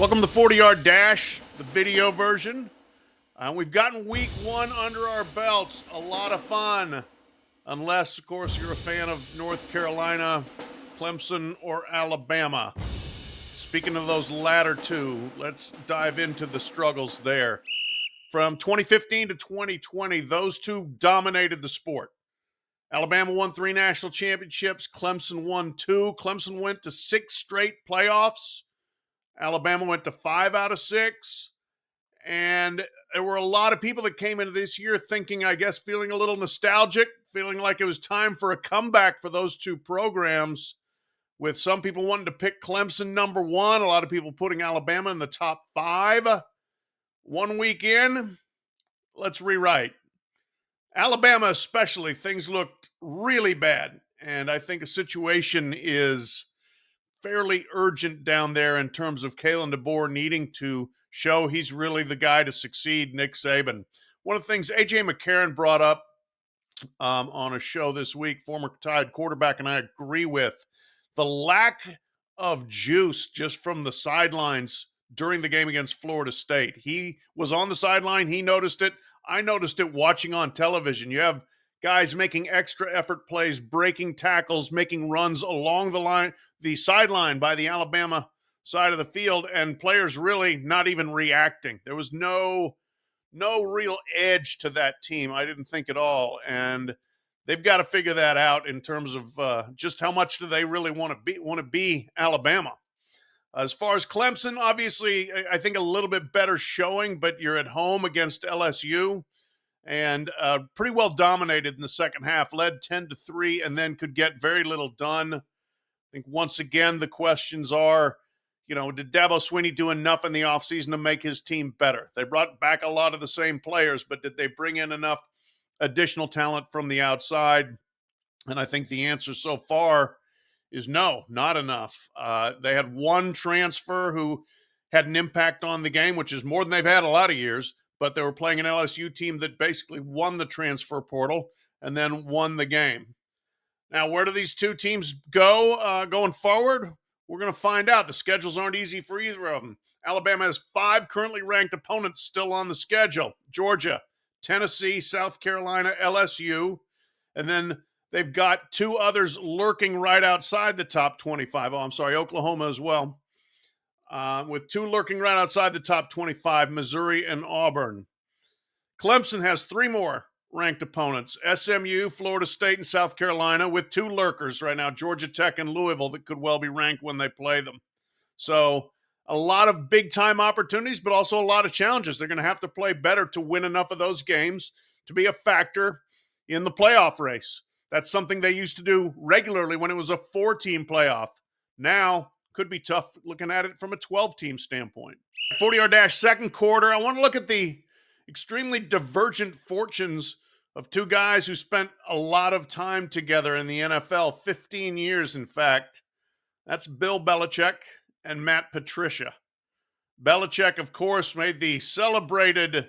Welcome to the 40-Yard Dash, the video version. We've gotten week one under our belts. A lot of fun. Unless, of course, you're a fan of North Carolina, Clemson, or Alabama. Speaking of those latter two, let's dive into the struggles there. From 2015 to 2020, those two dominated the sport. Alabama won 3 national championships. Clemson won 2. Clemson went to 6 straight playoffs. Alabama went to 5 out of 6. And there were a lot of people that came into this year thinking, I guess, feeling a little nostalgic, feeling like it was time for a comeback for those two programs, with some people wanting to pick Clemson number 1, a lot of people putting Alabama in the top 5. 1 week in, let's rewrite. Alabama especially, things looked really bad, and I think a situation is fairly urgent down there in terms of Kalen DeBoer needing to show he's really the guy to succeed, Nick Saban. One of the things A.J. McCarron brought up on a show this week, former Tide quarterback, and I agree with, the lack of juice just from the sidelines during the game against Florida State. He was on the sideline. He noticed it. I noticed it watching on television. You have guys making extra effort plays, breaking tackles, making runs along the sideline by the Alabama side of the field, and players really not even reacting. There was no real edge to that team, I didn't think at all. And they've got to figure that out in terms of just how much do they really want to be Alabama. As far as Clemson, obviously, I think a little bit better showing, but you're at home against LSU. And pretty well dominated in the second half, led 10-3, and then could get very little done. I think once again the questions are, did Dabo Swinney do enough in the offseason to make his team better? They brought back a lot of the same players, but did they bring in enough additional talent from the outside? And I think the answer so far is no, not enough. They had one transfer who had an impact on the game, which is more than they've had a lot of years. But they were playing an LSU team that basically won the transfer portal and then won the game. Now, where do these two teams go going forward? We're going to find out. The schedules aren't easy for either of them. Alabama has 5 currently ranked opponents still on the schedule: Georgia, Tennessee, South Carolina, LSU. And then they've got 2 others lurking right outside the top 25. Oklahoma as well. With 2 lurking right outside the top 25, Missouri and Auburn. Clemson has 3 more ranked opponents: SMU, Florida State, and South Carolina, with 2 lurkers right now, Georgia Tech and Louisville, that could well be ranked when they play them. So a lot of big-time opportunities, but also a lot of challenges. They're going to have to play better to win enough of those games to be a factor in the playoff race. That's something they used to do regularly when it was a 4-team playoff. Now, could be tough looking at it from a 12-team standpoint. 40-Yard Dash second quarter. I want to look at the extremely divergent fortunes of 2 guys who spent a lot of time together in the NFL, 15 years, in fact. That's Bill Belichick and Matt Patricia. Belichick, of course, made the celebrated,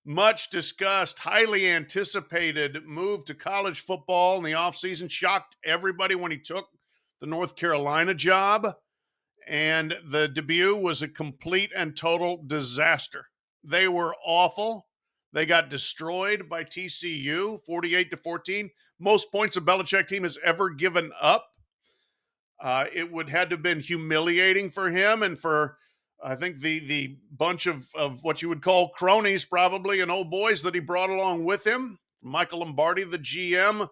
much discussed, highly anticipated move to college football in the offseason. Shocked everybody when he took the North Carolina job. And the debut was a complete and total disaster. They were awful. They got destroyed by TCU, 48-14. Most points a Belichick team has ever given up. It would had to have been humiliating for him and for, I think, the bunch of what you would call cronies, probably, and old boys that he brought along with him. Michael Lombardi, the GM.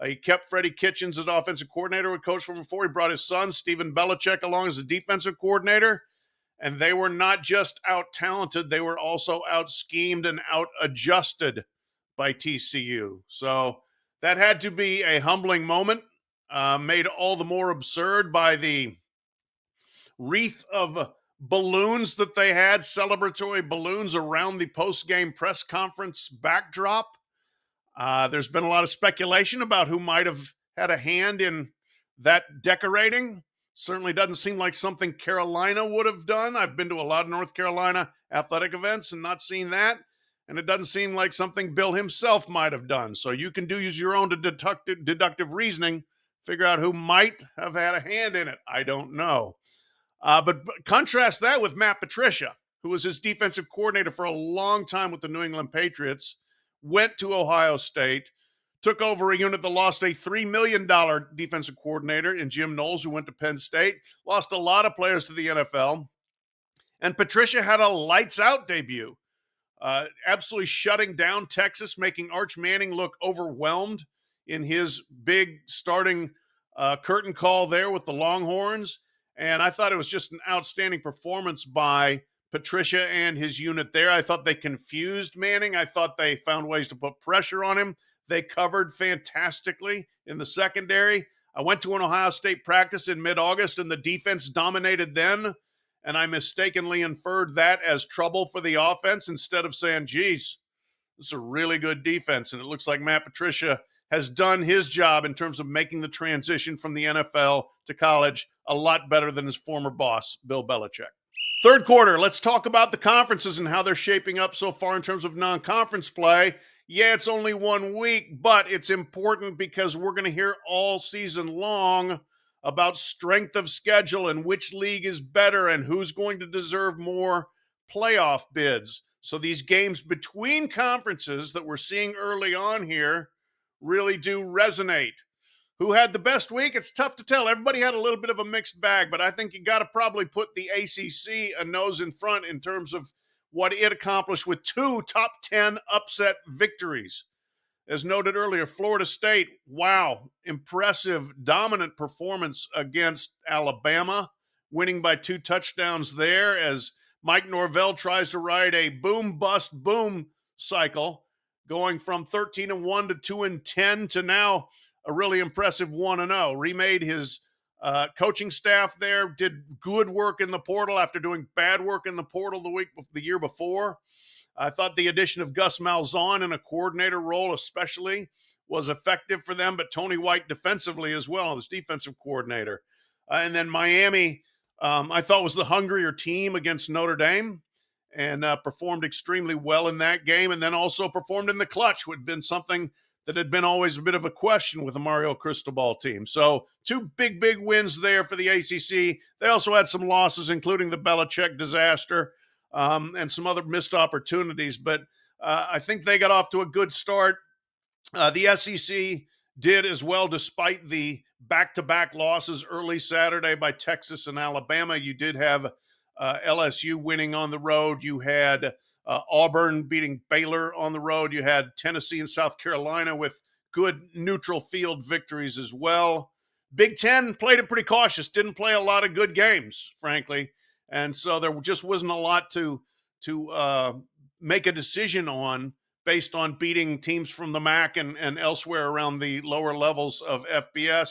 He kept Freddie Kitchens as offensive coordinator, who coached from before. He brought his son, Stephen Belichick, along as a defensive coordinator. And they were not just out-talented, they were also out-schemed and out-adjusted by TCU. So that had to be a humbling moment, made all the more absurd by the wreath of balloons that they had, celebratory balloons around the post-game press conference backdrop. There's been a lot of speculation about who might have had a hand in that decorating. Certainly doesn't seem like something Carolina would have done. I've been to a lot of North Carolina athletic events and not seen that. And it doesn't seem like something Bill himself might have done. So you can use your own deductive reasoning, figure out who might have had a hand in it. I don't know. But contrast that with Matt Patricia, who was his defensive coordinator for a long time with the New England Patriots, went to Ohio State, took over a unit that lost a $3 million defensive coordinator in Jim Knowles, who went to Penn State, lost a lot of players to the NFL. And Patricia had a lights out debut, absolutely shutting down Texas, making Arch Manning look overwhelmed in his big starting curtain call there with the Longhorns. And I thought it was just an outstanding performance by Patricia and his unit there. I thought they confused Manning. I thought they found ways to put pressure on him. They covered fantastically in the secondary. I went to an Ohio State practice in mid-August, and the defense dominated then. And I mistakenly inferred that as trouble for the offense instead of saying, geez, this is a really good defense. And it looks like Matt Patricia has done his job in terms of making the transition from the NFL to college a lot better than his former boss, Bill Belichick. Third quarter, let's talk about the conferences and how they're shaping up so far in terms of non-conference play. Yeah, it's only 1 week, but it's important because we're going to hear all season long about strength of schedule and which league is better and who's going to deserve more playoff bids. So these games between conferences that we're seeing early on here really do resonate. Who had the best week? It's tough to tell. Everybody had a little bit of a mixed bag, but I think you got to probably put the ACC a nose in front in terms of what it accomplished with 2 top 10 upset victories. As noted earlier, Florida State, wow, impressive, dominant performance against Alabama, winning by 2 touchdowns there as Mike Norvell tries to ride a boom, bust, boom cycle, going from 13-1 to 2-10 to now a really impressive 1-0. Remade his coaching staff there, did good work in the portal after doing bad work in the portal the year before. I thought the addition of Gus Malzahn in a coordinator role especially was effective for them, but Tony White defensively as well, as defensive coordinator. And then Miami, I thought was the hungrier team against Notre Dame and performed extremely well in that game, and then also performed in the clutch, which had been something that had been always a bit of a question with the Mario Cristobal team. So 2 big wins there for the ACC. They also had some losses, including the Belichick disaster, and some other missed opportunities. But I think they got off to a good start. The SEC did as well, despite the back-to-back losses early Saturday by Texas and Alabama. You did have LSU winning on the road. You had Auburn beating Baylor on the road. You had Tennessee and South Carolina with good neutral field victories as well. Big Ten played it pretty cautious, didn't play a lot of good games, frankly. And so there just wasn't a lot to make a decision on based on beating teams from the MAC and elsewhere around the lower levels of FBS.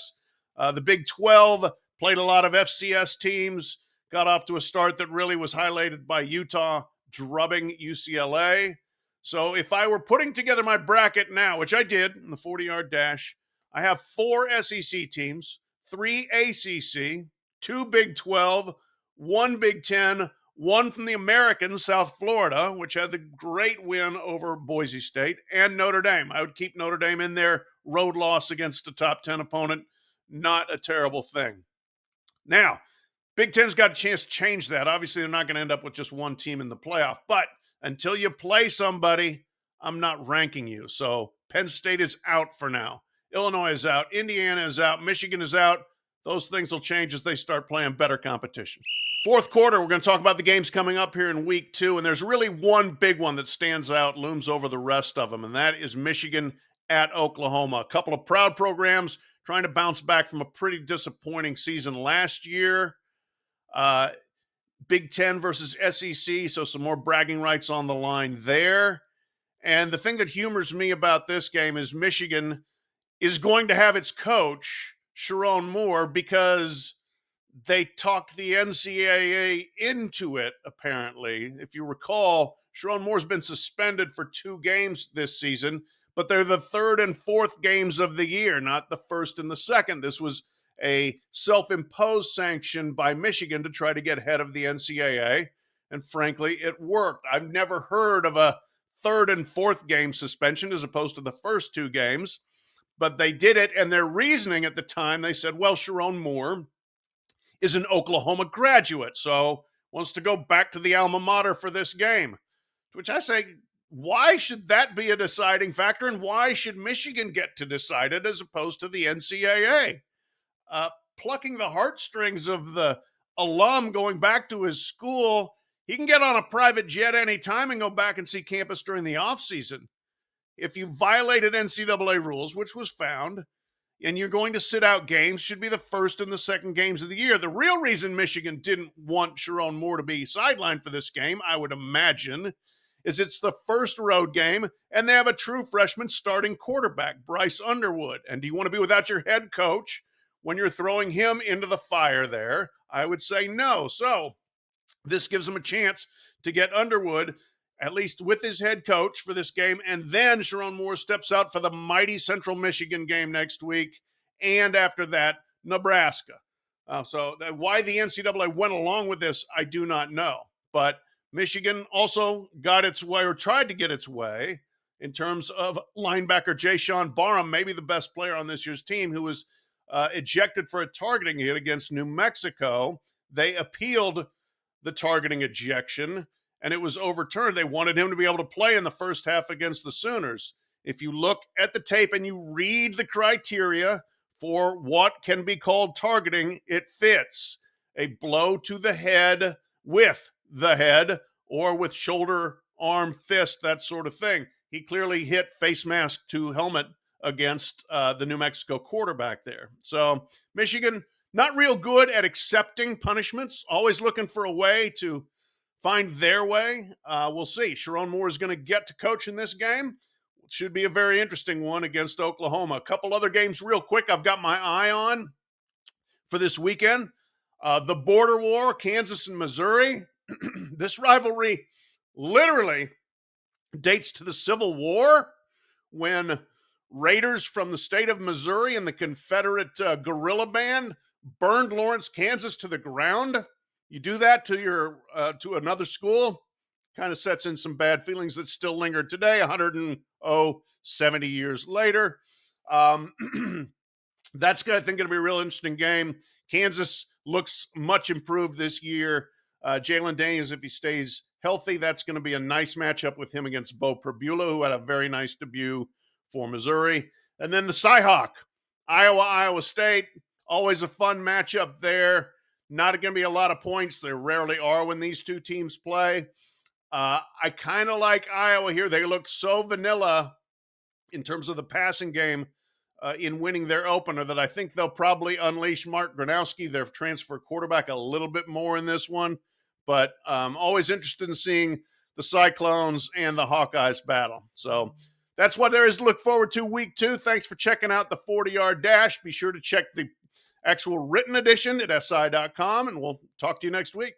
The Big 12 played a lot of FCS teams, got off to a start that really was highlighted by Utah drubbing UCLA. So if I were putting together my bracket now, which I did in the 40-yard dash, I have 4 SEC teams, 3 ACC, 2 Big 12, 1 Big 10, 1 from the American, South Florida, which had the great win over Boise State, and Notre Dame. I would keep Notre Dame in there. Road loss against a top 10 opponent, not a terrible thing. Now, Big Ten's got a chance to change that. Obviously, they're not going to end up with just 1 team in the playoff. But until you play somebody, I'm not ranking you. So Penn State is out for now. Illinois is out. Indiana is out. Michigan is out. Those things will change as they start playing better competition. Fourth quarter, we're going to talk about the games coming up here in week 2. And there's really one big one that stands out, looms over the rest of them. And that is Michigan at Oklahoma. A couple of proud programs trying to bounce back from a pretty disappointing season last year. Big Ten versus SEC, so some more bragging rights on the line there. And the thing that humors me about this game is Michigan is going to have its coach, Sharon Moore, because they talked the NCAA into it, apparently. If you recall, Sharon Moore's been suspended for 2 games this season, but they're the 3rd and 4th games of the year, not the 1st and the 2nd. This was a self-imposed sanction by Michigan to try to get ahead of the NCAA, and frankly, it worked. I've never heard of a 3rd and 4th game suspension as opposed to the first 2 games, but they did it, and their reasoning at the time, they said, well, Sharon Moore is an Oklahoma graduate, so wants to go back to the alma mater for this game. To which I say, why should that be a deciding factor, and why should Michigan get to decide it as opposed to the NCAA? Plucking the heartstrings of the alum going back to his school, he can get on a private jet anytime and go back and see campus during the offseason. If you violated NCAA rules, which was found, and you're going to sit out games, should be the first and the second games of the year. The real reason Michigan didn't want Sharon Moore to be sidelined for this game, I would imagine, is it's the first road game, and they have a true freshman starting quarterback, Bryce Underwood. And do you want to be without your head coach when you're throwing him into the fire there? I would say no. So this gives them a chance to get Underwood, at least with his head coach, for this game. And then Sharon Moore steps out for the mighty Central Michigan game next week. And after that, Nebraska. So why the NCAA went along with this, I do not know. But Michigan also got its way, or tried to get its way, in terms of linebacker Jayshon Barham, maybe the best player on this year's team, who was ejected for a targeting hit against New Mexico. They appealed the targeting ejection, and it was overturned. They wanted him to be able to play in the first half against the Sooners. If you look at the tape and you read the criteria for what can be called targeting, it fits. A blow to the head with the head, or with shoulder, arm, fist, that sort of thing. He clearly hit face mask to helmet against the New Mexico quarterback there. So Michigan, not real good at accepting punishments, always looking for a way to find their way. We'll see. Sharon Moore is going to get to coach in this game. It should be a very interesting one against Oklahoma. A couple other games real quick I've got my eye on for this weekend. The border war, Kansas and Missouri. This rivalry literally dates to the Civil War, when raiders from the state of Missouri and the Confederate guerrilla band burned Lawrence, Kansas to the ground. You do that to another school, kind of sets in some bad feelings that still linger today, 70 years later. That's, I think, going to be a real interesting game. Kansas looks much improved this year. Jalen Daniels, if he stays healthy, that's going to be a nice matchup with him against Bo Perbula, who had a very nice debut for Missouri. And then the Cyhawk, Iowa State, always a fun matchup there. Not going to be a lot of points. There rarely are when these two teams play. I kind of like Iowa here. They look so vanilla in terms of the passing game in winning their opener that I think they'll probably unleash Mark Gronowski, their transfer quarterback, a little bit more in this one. But always interested in seeing the Cyclones and the Hawkeyes battle. So that's what there is to look forward to week 2. Thanks for checking out the 40-Yard Dash. Be sure to check the actual written edition at si.com, and we'll talk to you next week.